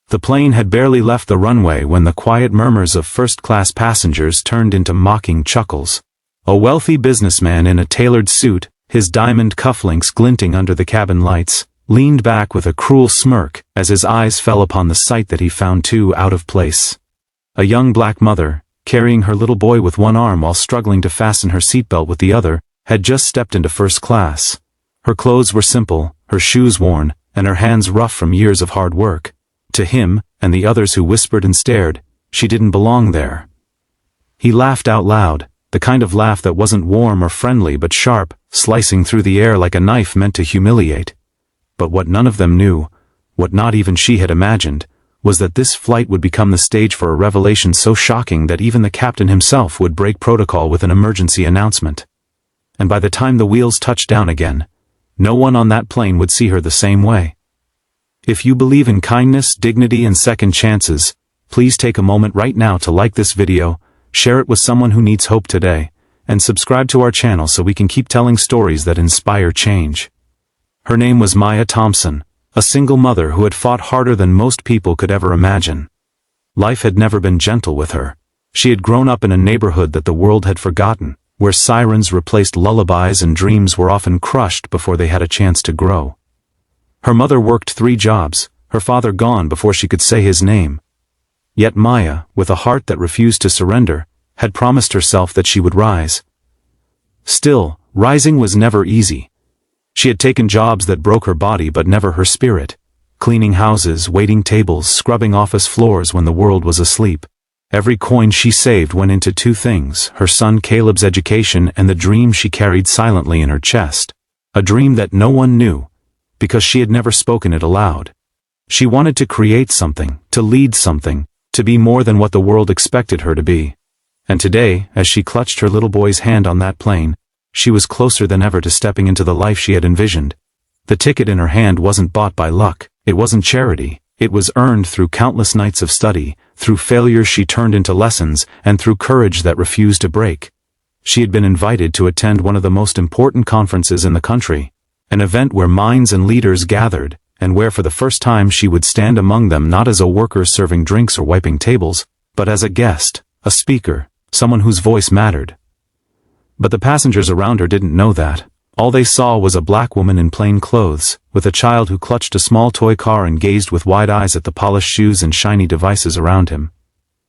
The plane had barely left the runway when the quiet murmurs of first-class passengers turned into mocking chuckles. A wealthy businessman in a tailored suit, his diamond cufflinks glinting under the cabin lights, leaned back with a cruel smirk as his eyes fell upon the sight that he found too out of place. A young black mother, carrying her little boy with one arm while struggling to fasten her seatbelt with the other, had just stepped into first class. Her clothes were simple, her shoes worn, and her hands rough from years of hard work. To him, and the others who whispered and stared, she didn't belong there. He laughed out loud, the kind of laugh that wasn't warm or friendly but sharp, slicing through the air like a knife meant to humiliate. But what none of them knew, what not even she had imagined, was that this flight would become the stage for a revelation so shocking that even the captain himself would break protocol with an emergency announcement. And by the time the wheels touched down again, no one on that plane would see her the same way. If you believe in kindness, dignity, and second chances, please take a moment right now to like this video, share it with someone who needs hope today, and subscribe to our channel so we can keep telling stories that inspire change. Her name was Maya Thompson, a single mother who had fought harder than most people could ever imagine. Life had never been gentle with her. She had grown up in a neighborhood that the world had forgotten, where sirens replaced lullabies and dreams were often crushed before they had a chance to grow. Her mother worked 3 jobs, her father gone before she could say his name. Yet Maya, with a heart that refused to surrender, had promised herself that she would rise. Still, rising was never easy. She had taken jobs that broke her body but never her spirit, cleaning houses, waiting tables, scrubbing office floors when the world was asleep. Every coin she saved went into 2 things, her son Caleb's education and the dream she carried silently in her chest. A dream that no one knew, because she had never spoken it aloud. She wanted to create something, to lead something, to be more than what the world expected her to be. And today, as she clutched her little boy's hand on that plane, she was closer than ever to stepping into the life she had envisioned. The ticket in her hand wasn't bought by luck, it wasn't charity, it was earned through countless nights of study, through failures she turned into lessons, and through courage that refused to break. She had been invited to attend one of the most important conferences in the country, an event where minds and leaders gathered, and where for the first time she would stand among them not as a worker serving drinks or wiping tables, but as a guest, a speaker, someone whose voice mattered. But the passengers around her didn't know that. All they saw was a black woman in plain clothes, with a child who clutched a small toy car and gazed with wide eyes at the polished shoes and shiny devices around him.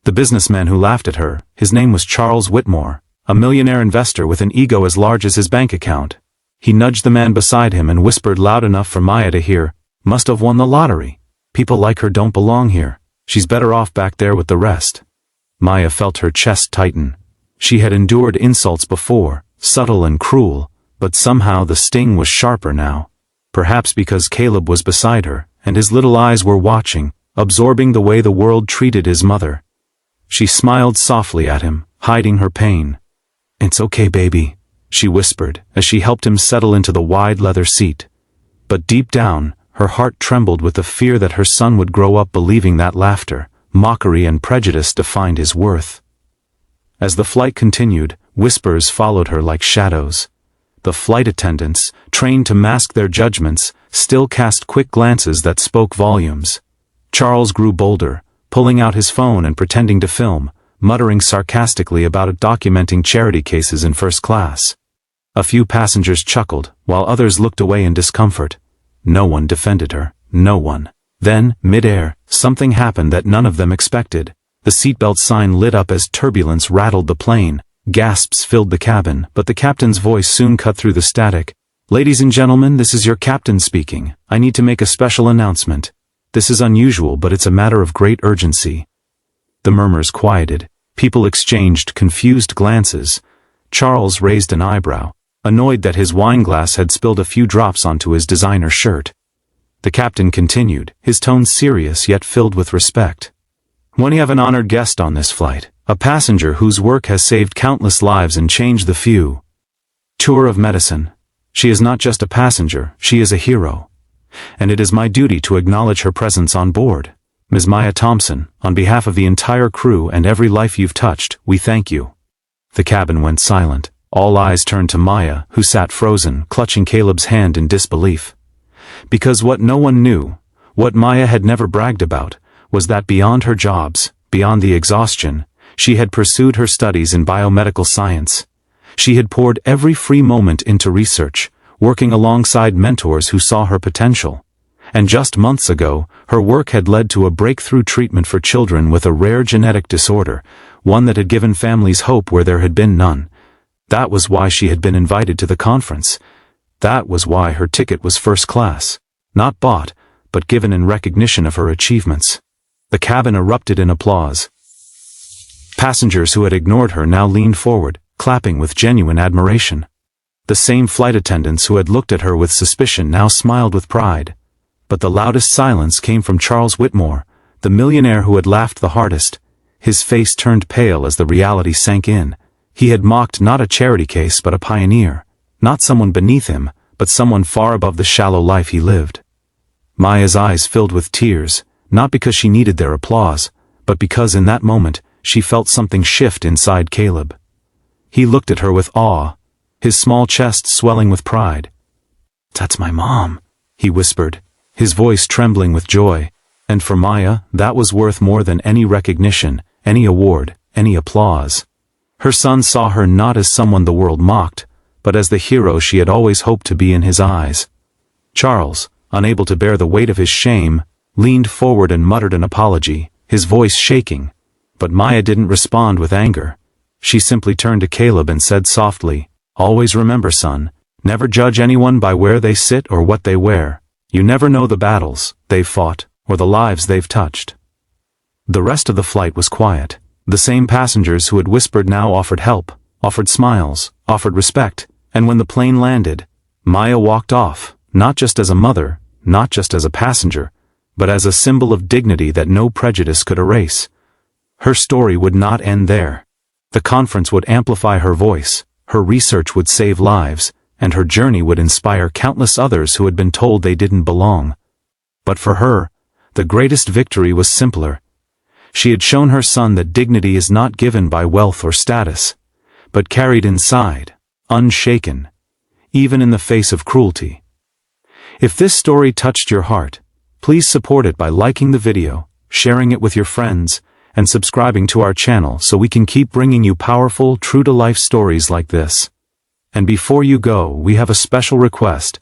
The businessman who laughed at her, his name was Charles Whitmore, a millionaire investor with an ego as large as his bank account. He nudged the man beside him and whispered loud enough for Maya to hear, "Must have won the lottery. People like her don't belong here. She's better off back there with the rest." Maya felt her chest tighten. She had endured insults before, subtle and cruel, but somehow the sting was sharper now. Perhaps because Caleb was beside her, and his little eyes were watching, absorbing the way the world treated his mother. She smiled softly at him, hiding her pain. "It's okay, baby," she whispered, as she helped him settle into the wide leather seat. But deep down, her heart trembled with the fear that her son would grow up believing that laughter, mockery and prejudice defined his worth. As the flight continued, whispers followed her like shadows. The flight attendants, trained to mask their judgments, still cast quick glances that spoke volumes. Charles grew bolder, pulling out his phone and pretending to film, muttering sarcastically about documenting charity cases in first class. A few passengers chuckled, while others looked away in discomfort. No one defended her, no one. Then, mid-air, something happened that none of them expected. The seatbelt sign lit up as turbulence rattled the plane. Gasps filled the cabin, but the captain's voice soon cut through the static. "Ladies and gentlemen, this is your captain speaking. I need to make a special announcement. This is unusual, but it's a matter of great urgency." The murmurs quieted. People exchanged confused glances. Charles raised an eyebrow, annoyed that his wineglass had spilled a few drops onto his designer shirt. The captain continued, his tone serious yet filled with respect. "We have an honored guest on this flight, a passenger whose work has saved countless lives and changed the few. Tour of medicine. She is not just a passenger, she is a hero. And it is my duty to acknowledge her presence on board. Ms. Maya Thompson, on behalf of the entire crew and every life you've touched, we thank you." The cabin went silent. All eyes turned to Maya, who sat frozen, clutching Caleb's hand in disbelief. Because what no one knew, what Maya had never bragged about, was that beyond her jobs, beyond the exhaustion, she had pursued her studies in biomedical science. She had poured every free moment into research, working alongside mentors who saw her potential. And just months ago, her work had led to a breakthrough treatment for children with a rare genetic disorder, one that had given families hope where there had been none. That was why she had been invited to the conference. That was why her ticket was first class. Not bought, but given in recognition of her achievements. The cabin erupted in applause. Passengers who had ignored her now leaned forward, clapping with genuine admiration. The same flight attendants who had looked at her with suspicion now smiled with pride. But the loudest silence came from Charles Whitmore, the millionaire who had laughed the hardest. His face turned pale as the reality sank in. He had mocked not a charity case but a pioneer, not someone beneath him, but someone far above the shallow life he lived. Maya's eyes filled with tears, not because she needed their applause, but because in that moment she felt something shift inside Caleb. He looked at her with awe, his small chest swelling with pride. "That's my mom," he whispered, his voice trembling with joy. And for Maya, that was worth more than any recognition, any award, any applause. Her son saw her not as someone the world mocked, but as the hero she had always hoped to be in his eyes. Charles, unable to bear the weight of his shame, leaned forward and muttered an apology, his voice shaking. But Maya didn't respond with anger. She simply turned to Caleb and said softly, "Always remember, son, never judge anyone by where they sit or what they wear. You never know the battles they've fought, or the lives they've touched." The rest of the flight was quiet. The same passengers who had whispered now offered help, offered smiles, offered respect, and when the plane landed, Maya walked off, not just as a mother, not just as a passenger, but as a symbol of dignity that no prejudice could erase. Her story would not end there. The conference would amplify her voice, her research would save lives, and her journey would inspire countless others who had been told they didn't belong. But for her, the greatest victory was simpler. She had shown her son that dignity is not given by wealth or status, but carried inside, unshaken, even in the face of cruelty. If this story touched your heart, please support it by liking the video, sharing it with your friends, and subscribing to our channel so we can keep bringing you powerful, true-to-life stories like this. And before you go, we have a special request.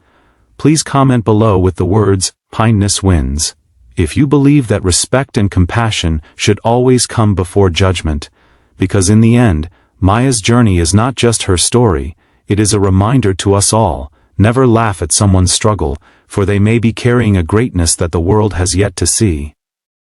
Please comment below with the words, "Kindness wins," if you believe that respect and compassion should always come before judgment, because in the end, Maya's journey is not just her story, it is a reminder to us all, never laugh at someone's struggle, for they may be carrying a greatness that the world has yet to see.